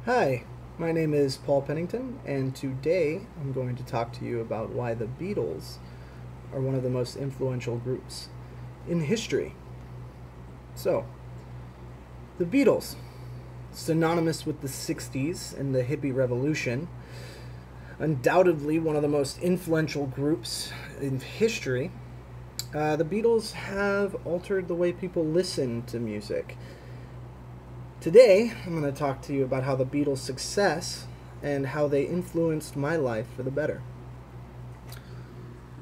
Hi, my name is Paul Pennington, and today I'm going to talk to you about why the Beatles are one of the most influential groups in history. So, the Beatles, synonymous with the 60s and the hippie revolution, undoubtedly one of the most influential groups in history. The Beatles have altered the way people listen to music. Today, I'm going to talk to you about how the Beatles' success and how they influenced my life for the better.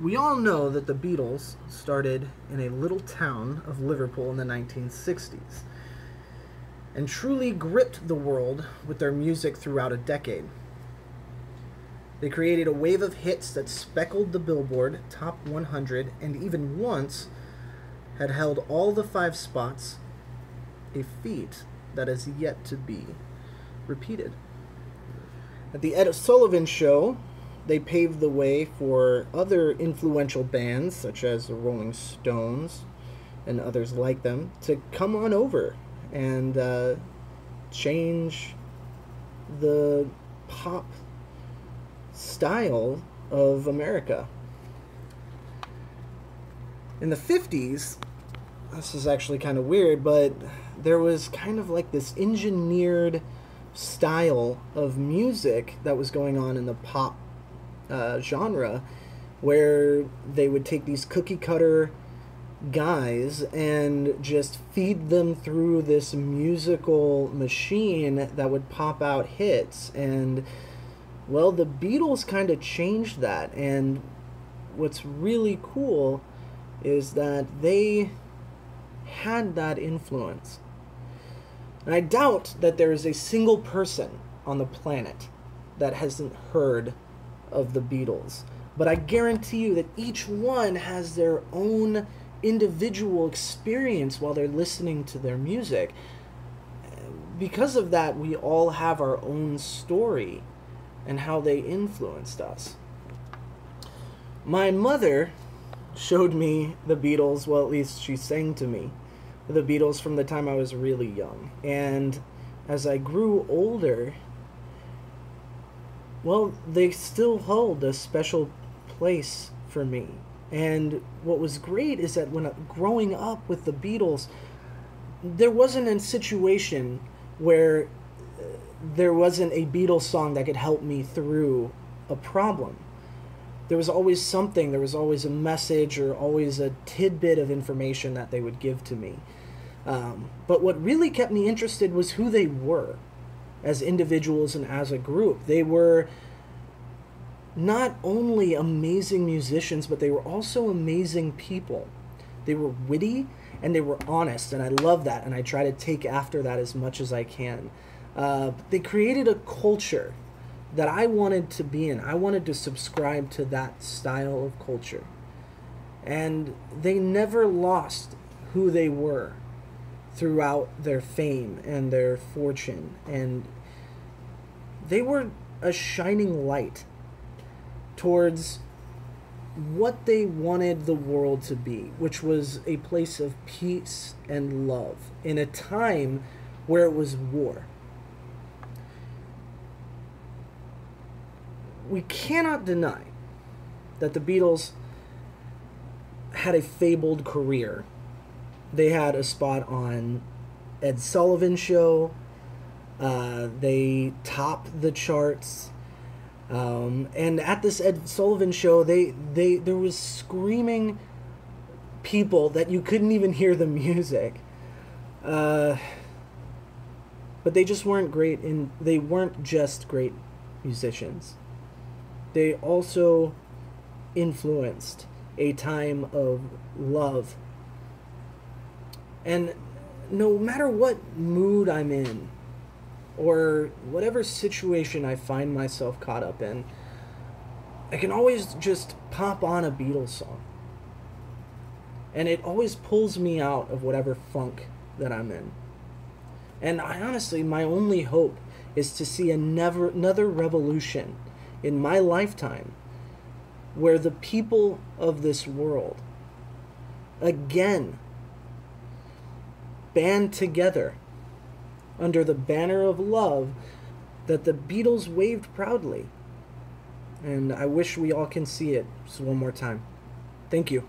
We all know that the Beatles started in a little town of Liverpool in the 1960s and truly gripped the world with their music throughout a decade. They created a wave of hits that speckled the Billboard Top 100 and even once had held all the 5 spots, a feat that is yet to be repeated. At the Ed Sullivan Show, they paved the way for other influential bands such as the Rolling Stones and others like them to come on over and change the pop style of America. In the 50s, this is actually kind of weird, but there was kind of like this engineered style of music that was going on in the pop genre, where they would take these cookie cutter guys and just feed them through this musical machine that would pop out hits. And well, the Beatles kind of changed that, and what's really cool is that they had that influence. And I doubt that there is a single person on the planet that hasn't heard of the Beatles. But I guarantee you that each one has their own individual experience while they're listening to their music. Because of that, we all have our own story and how they influenced us. My mother showed me the Beatles, well, at least she sang to me the Beatles from the time I was really young. And as I grew older, well, they still hold a special place for me. And what was great is that when growing up with the Beatles, there wasn't a situation where there wasn't a Beatles song that could help me through a problem. There was always something, there was always a message or always a tidbit of information that they would give to me. But what really kept me interested was who they were as individuals and as a group. They were not only amazing musicians, but they were also amazing people. They were witty and they were honest, and I love that, and I try to take after that as much as I can. They created a culture that I wanted to be in. I wanted to subscribe to that style of culture. And they never lost who they were throughout their fame and their fortune. And they were a shining light towards what they wanted the world to be, which was a place of peace and love in a time where it was war. We cannot deny that the Beatles had a fabled career. They had a spot on Ed Sullivan Show. They topped the charts. And at this Ed Sullivan Show, there was screaming people that you couldn't even hear the music. But they just weren't great, and they weren't just great musicians. They also influenced a time of love. And no matter what mood I'm in, or whatever situation I find myself caught up in, I can always just pop on a Beatles song. And it always pulls me out of whatever funk that I'm in. And I honestly, my only hope is to see another revolution in my lifetime where the people of this world again band together under the banner of love that the Beatles waved proudly. And I wish we all can see it just one more time. Thank you.